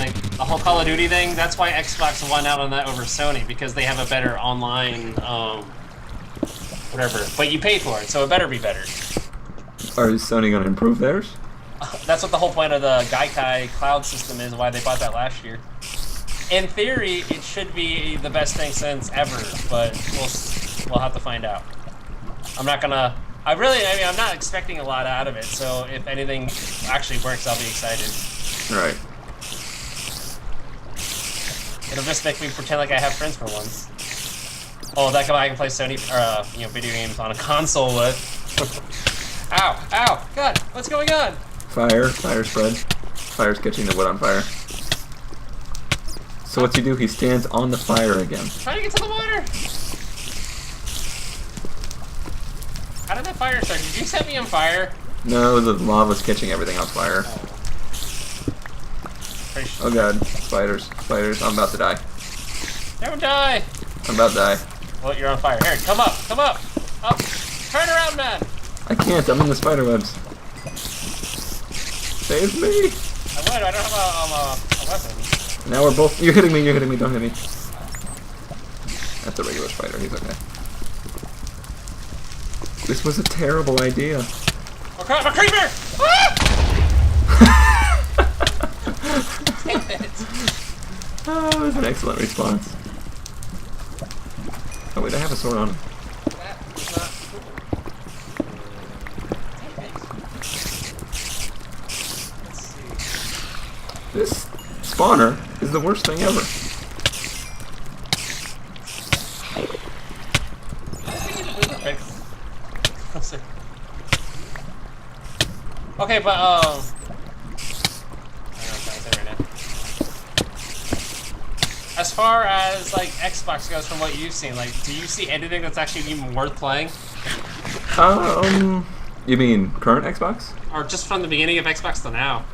like the whole Call of Duty thing. That's why Xbox won out on that over Sony, because they have a better online, whatever. But you pay for it, so it better be better. Are Sony going to improve theirs? That's what the whole point of the Gaikai cloud system is, why they bought that last year. In theory, it should be the best thing since ever, but we'll have to find out. I'm not gonna... I'm not expecting a lot out of it, so if anything actually works, I'll be excited. Right. It'll just make me pretend like I have friends for once. Oh, that guy I can play Sony, video games on a console with. Ow! Ow! God! What's going on? Fire spread. Fire's catching the wood on fire. So what's he do? He stands on the fire again. Trying to get to the water! How did that fire start? Did you set me on fire? No, the lava's catching everything on fire. Oh god, spiders. I'm about to die. Don't die! I'm about to die. Well, you're on fire. Here, come up! Up! Turn around, man! I can't, I'm in the spider webs. Save me! I don't have a weapon. Now we're both... You're hitting me, don't hit me. That's a regular spider, he's okay. This was a terrible idea. Oh crap, a creeper! Damn it! Oh, that was an excellent response. Oh wait, I have a sword on him. That is not... Let's see. This spawner is the worst thing ever. Okay, but I don't know what I'm trying to say right now. As far as like Xbox goes, from what you've seen, like, do you see anything that's actually even worth playing? You mean current Xbox? Or just from the beginning of Xbox to now?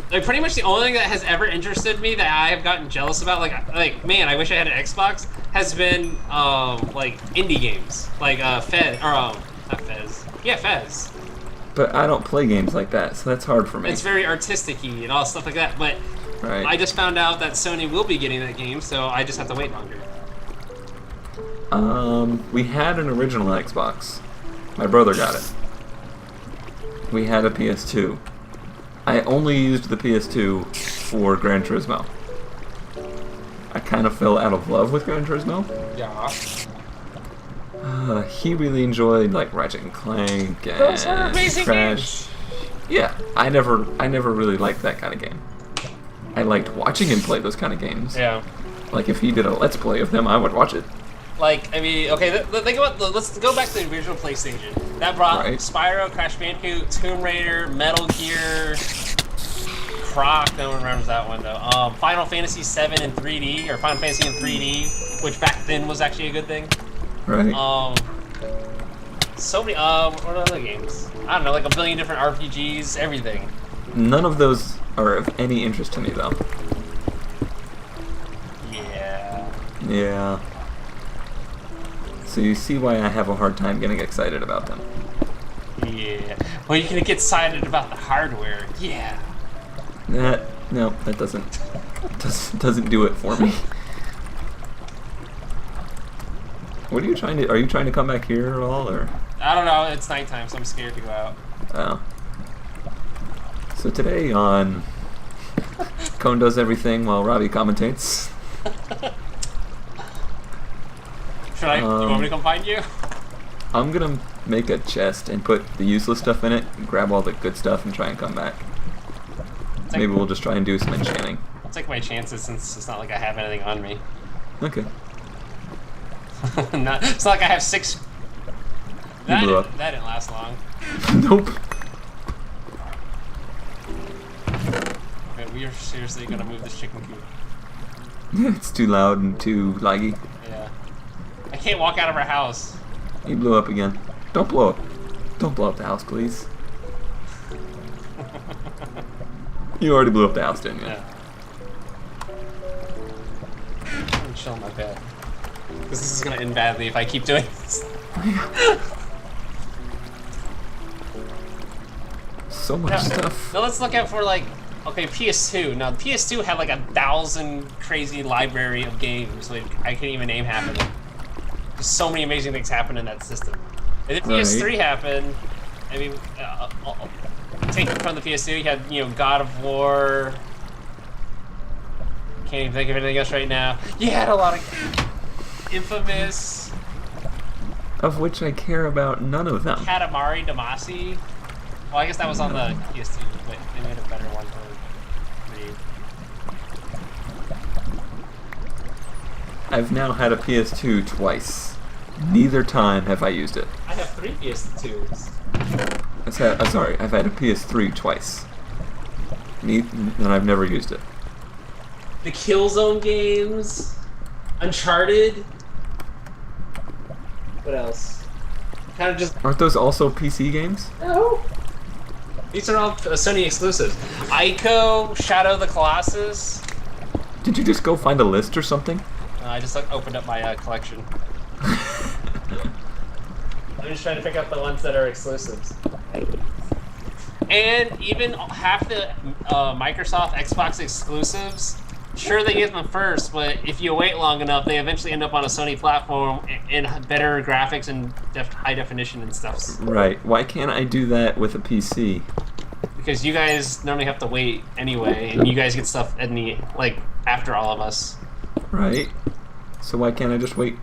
Like, pretty much the only thing that has ever interested me that I have gotten jealous about, like man, I wish I had an Xbox, has been like indie games, like Fez, or not Fez, yeah, Fez. But I don't play games like that, so that's hard for me. It's very artistic-y and all stuff like that, but right. I just found out that Sony will be getting that game, so I just have to wait longer. We had an original Xbox. My brother got it. We had a PS2. I only used the PS2 for Gran Turismo. I kind of fell out of love with Gran Turismo. Yeah. He really enjoyed like Ratchet and Clank and Those are amazing Crash. games. Yeah, I never really liked that kind of game. I liked watching him play those kind of games. Yeah. Like if he did a Let's Play of them, I would watch it. Like, I mean, okay, think about, let's go back to the original PlayStation. That brought Right. Spyro, Crash Bandicoot, Tomb Raider, Metal Gear, Croc, no one remembers that one though. Final Fantasy VII in 3D, or Final Fantasy in 3D, which back then was actually a good thing. Right. So many, what are other games? I don't know, like a billion different RPGs, everything. None of those are of any interest to me though. Yeah. Yeah. So you see why I have a hard time getting excited about them. Yeah. Well, you can get excited about the hardware. Yeah. No, that doesn't do it for me. What are you trying to? Are you trying to come back here at all, or? I don't know. It's nighttime, so I'm scared to go out. Oh. So today on Cone Does Everything while Robbie commentates. Should I? You want me to come find you? I'm gonna make a chest and put the useless stuff in it, and grab all the good stuff, and try and come back. Maybe we'll just try and do some enchanting. I'll take my chances since it's not like I have anything on me. Okay. It's not like I have 6. You blew up. That didn't last long. Nope. Okay, we are seriously gonna move this chicken coop. It's too loud and too laggy. Yeah. I can't walk out of our house. You blew up again. Don't blow up. Don't blow up the house, please. You already blew up the house, didn't you? Yeah. I'm gonna chill in my bed. Because this is gonna end badly if I keep doing this. So much stuff. Now let's look out for like, Okay, PS2. Now, the PS2 had like 1,000 crazy library of games. Like, I can't even name half of them. There's so many amazing things happen in that system. And the PS3 happened. I mean, taking from the PS2, you had, you know, God of War. Can't even think of anything else right now. You had a lot of Infamous. Of which I care about none of them. Katamari Damacy. Well, I guess that was on the PS2, but they made a better one for 3. I've now had a PS2 twice. Neither time have I used it. I have 3 PS2s. I've had a PS3 twice. And I've never used it. The Killzone games. Uncharted. What else? Kind of just... Aren't those also PC games? No. These are all Sony exclusives. Ico, Shadow of the Colossus. Did you just go find a list or something? I just like opened up my collection. I'm just trying to pick up the ones that are exclusives. And even half the Microsoft Xbox exclusives, sure they get them first, but if you wait long enough, they eventually end up on a Sony platform in better graphics and high definition and stuff. Right. Why can't I do that with a PC? Because you guys normally have to wait anyway, and you guys get stuff in the after all of us. Right. So why can't I just wait?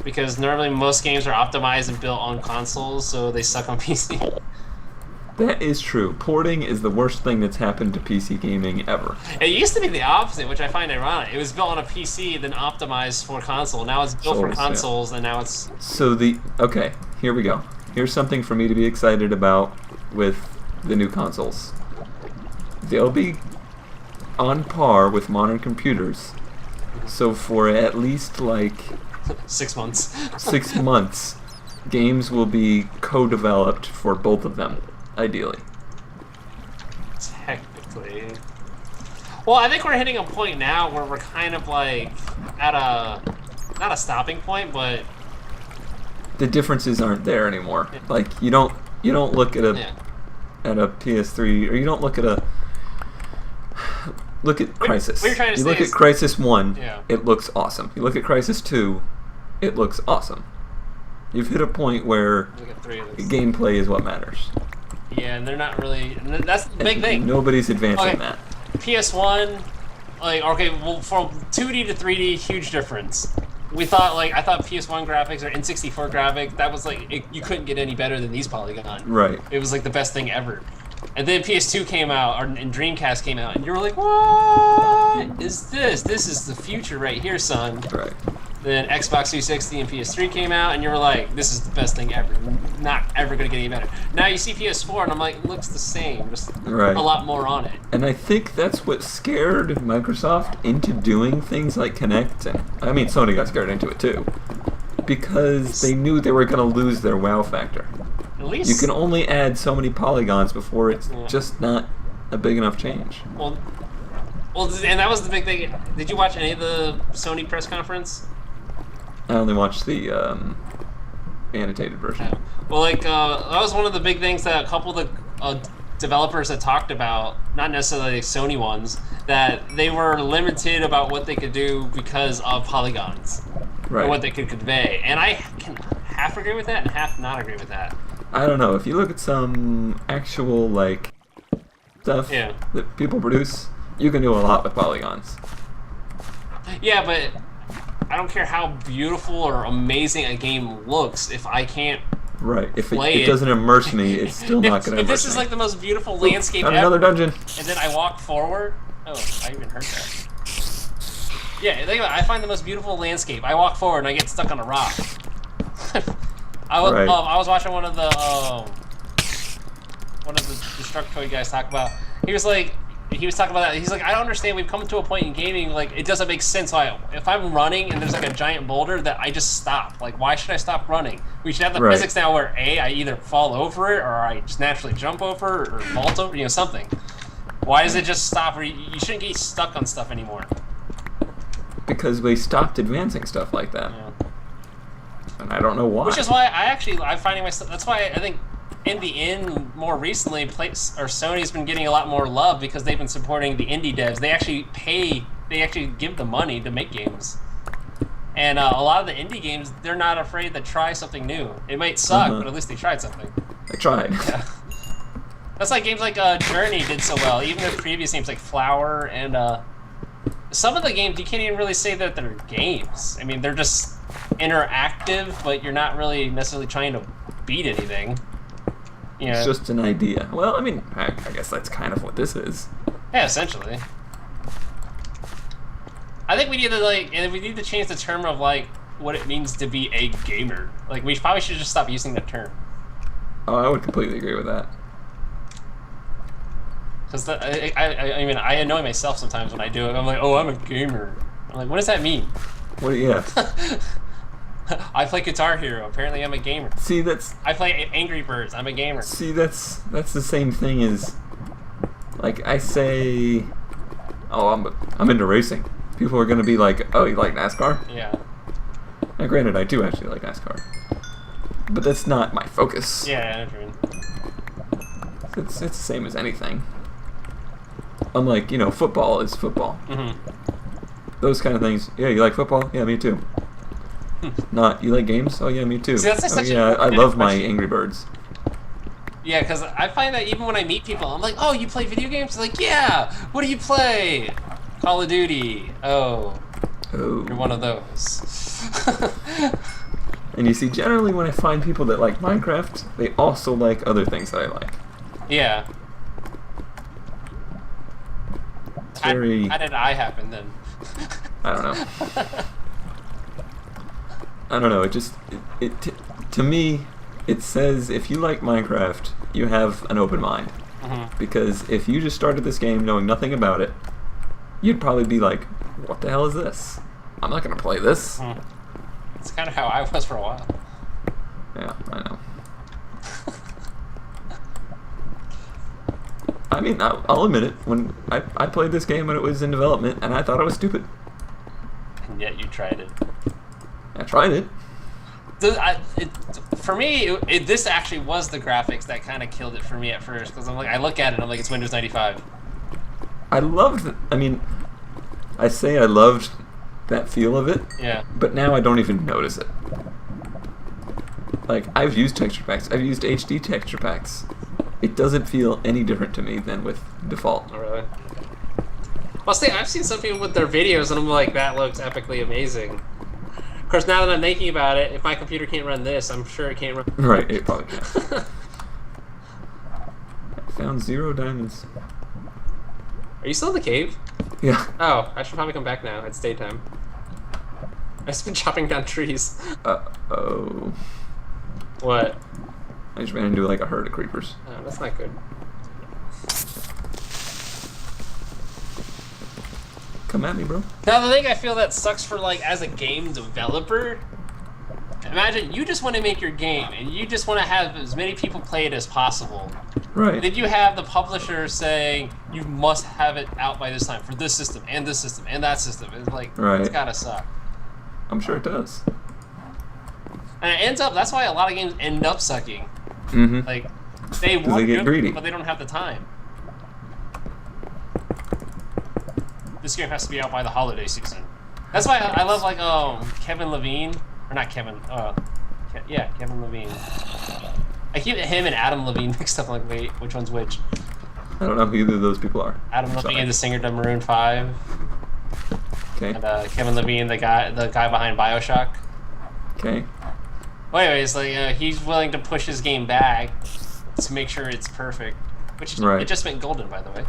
Because normally most games are optimized and built on consoles, so they suck on PC. That is true. Porting is the worst thing that's happened to PC gaming ever. It used to be the opposite, which I find ironic. It was built on a PC, then optimized for console. Now it's built for consoles, and now it's... So okay, here we go. Here's something for me to be excited about with the new consoles. They'll be on par with modern computers. So for at least 6 months. 6 months, games will be co-developed for both of them, ideally. Technically. Well, I think we're hitting a point now where we're kind of at a, not a stopping point, but the differences aren't there anymore. You don't look at a PS3, or you don't look at Crysis. What you're trying to you say look is, at Crysis 1, yeah. It looks awesome. You look at Crysis 2, it looks awesome. You've hit a point where gameplay is what matters. Yeah, and they're not really... And that's the big thing. Nobody's advancing that. PS1, well, from 2D to 3D, huge difference. I thought PS1 graphics or N64 graphics, that was you couldn't get any better than these polygons. Right. It was the best thing ever. And then PS2 came out, and Dreamcast came out, and you were like, what is this? This is the future right here, son. Right. Then Xbox 360 and PS3 came out, and you were like, this is the best thing ever. Not ever going to get any better. Now you see PS4, and I'm like, it looks the same. Just a lot more on it. And I think that's what scared Microsoft into doing things like Kinect. And I mean, Sony got scared into it too. Because they knew they were going to lose their wow factor. At least... You can only add so many polygons before it's just not a big enough change. Well, and that was the big thing. Did you watch any of the Sony press conference? I only watched the annotated version. Well, that was one of the big things that a couple of the developers had talked about, not necessarily Sony ones, that they were limited about what they could do because of polygons. Right. Or what they could convey. And I can half agree with that and half not agree with that. I don't know. If you look at some actual, stuff that people produce, you can do a lot with polygons. Yeah, but I don't care how beautiful or amazing a game looks if I can't If it doesn't immerse me, it's still not going to immerse me. If this is the most beautiful landscape ever, another dungeon. And then I walk forward... Oh, I even heard that. Yeah, think about it. I find the most beautiful landscape. I walk forward and I get stuck on a rock. I was watching one of the Destructoid guys talk about. He was talking about that. He's like, I don't understand. We've come to a point in gaming it doesn't make sense. If I'm running and there's a giant boulder, that I just stop. Why should I stop running? We should have the physics now where I either fall over it or I just naturally jump over it or vault over, something. Why does it just stop? Or you shouldn't get stuck on stuff anymore. Because we stopped advancing stuff like that. Yeah. And I don't know why. Which is why I'm finding myself. That's why I think in the end, more recently, Sony's been getting a lot more love because they've been supporting the indie devs. They actually give the money to make games. And a lot of the indie games, they're not afraid to try something new. It might suck, but at least they tried something. They tried. Yeah. That's like games like Journey did so well. Even the previous games like Flower and some of the games, you can't even really say that they're games. I mean, they're just interactive, but you're not really necessarily trying to beat anything. You know? It's just an idea. Well, I mean, I guess that's kind of what this is. Yeah, essentially. I think we need to change the term of like what it means to be a gamer. Like we probably should just stop using the term. Oh, I would completely agree with that. Because I mean, I annoy myself sometimes when I do it. I'm like, oh, I'm a gamer. I'm like, what does that mean? What? Yeah. I play Guitar Hero. Apparently, I'm a gamer. See, that's. I play Angry Birds. I'm a gamer. See, that's the same thing as, like, I say, oh, I'm into racing. People are gonna be like, oh, you like NASCAR? Yeah. Now, granted, I do actually like NASCAR, but that's not my focus. Yeah, I know what you mean. It's the same as anything. Unlike, you know, football is football. Mm-hmm. Those kind of things. Yeah, you like football? Yeah, me too. Not, you like games? Oh yeah, me too. See, that's oh such yeah, I love my Angry Birds. Yeah, because I find that even when I meet people, I'm like, oh, you play video games? They're like, yeah, what do you play? Call of Duty. Oh. You're one of those. And you see, generally when I find people that like Minecraft, they also like other things that I like. Yeah. It's very... How did I happen then? I don't know. I don't know, it just... to me, it says if you like Minecraft, you have an open mind. Mm-hmm. Because if you just started this game knowing nothing about it, you'd probably be like, what the hell is this? I'm not going to play this. Mm. It's kind of how I was for a while. Yeah, I know. I mean, I'll admit it. When I played this game when it was in development, and I thought it was stupid. And yet you tried it. I tried it. For me, this actually was the graphics that kind of killed it for me at first. Because I'm like, I look at it and I'm like, it's Windows 95. I loved it. I mean, I say I loved that feel of it. Yeah. But now I don't even notice it. Like, I've used texture packs. I've used HD texture packs. It doesn't feel any different to me than with default. Oh, really? Well, see, I've seen some people with their videos, and I'm like, that looks epically amazing. Of course, now that I'm thinking about it, if my computer can't run this, I'm sure it can't run... Right, it probably can't. I found 0 diamonds. Are you still in the cave? Yeah. Oh, I should probably come back now. It's daytime. I've just been chopping down trees. Uh-oh. What? I just ran into like a herd of creepers. Oh, that's not good. Come at me, bro. Now, the thing I feel that sucks for, like, as a game developer, imagine you just want to make your game, and you just want to have as many people play it as possible. Right. Then you have the publisher saying, you must have it out by this time for this system, and this system, and that system. It's like, right. It's gotta suck. I'm sure it does. And it ends up, that's why a lot of games end up sucking. Mm-hmm. Like, they want they get greedy. but they don't have the time. This game has to be out by the holiday season. That's why I love, like, Kevin Levine. Or not Kevin, yeah, Kevin Levine. I keep him and Adam Levine mixed up. I'm like, wait, which one's which? I don't know who either of those people are. Adam Levine, the singer to Maroon 5. Okay. And Kevin Levine, the guy behind BioShock. Okay. Well, anyways, like, he's willing to push his game back to make sure it's perfect. Which right. It just meant golden, by the way.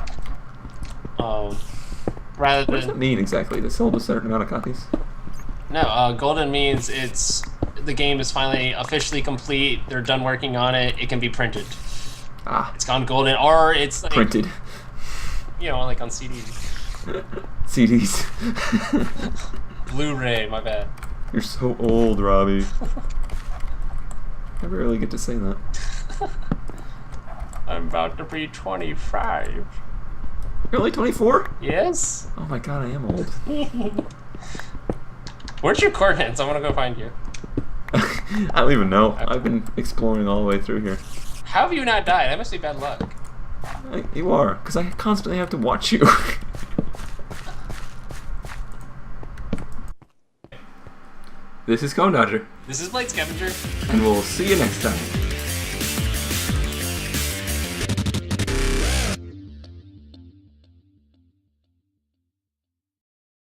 Rather than... What does that mean exactly? They sold a certain amount of copies? No, golden means the game is finally officially complete. They're done working on it. It can be printed. Ah. It's gone golden, or it's like, printed. You know, like on CDs. CDs. Blu-ray, my bad. You're so old, Robbie. I rarely get to say that. I'm about to be 25. You're only 24? Yes. Oh my god, I am old. Where's your coordinates? I want to go find you. I don't even know. I've been exploring all the way through here. How have you not died? That must be bad luck. You are, because I constantly have to watch you. This is Conedodger. This is Bladescavenger. And we'll see you next time.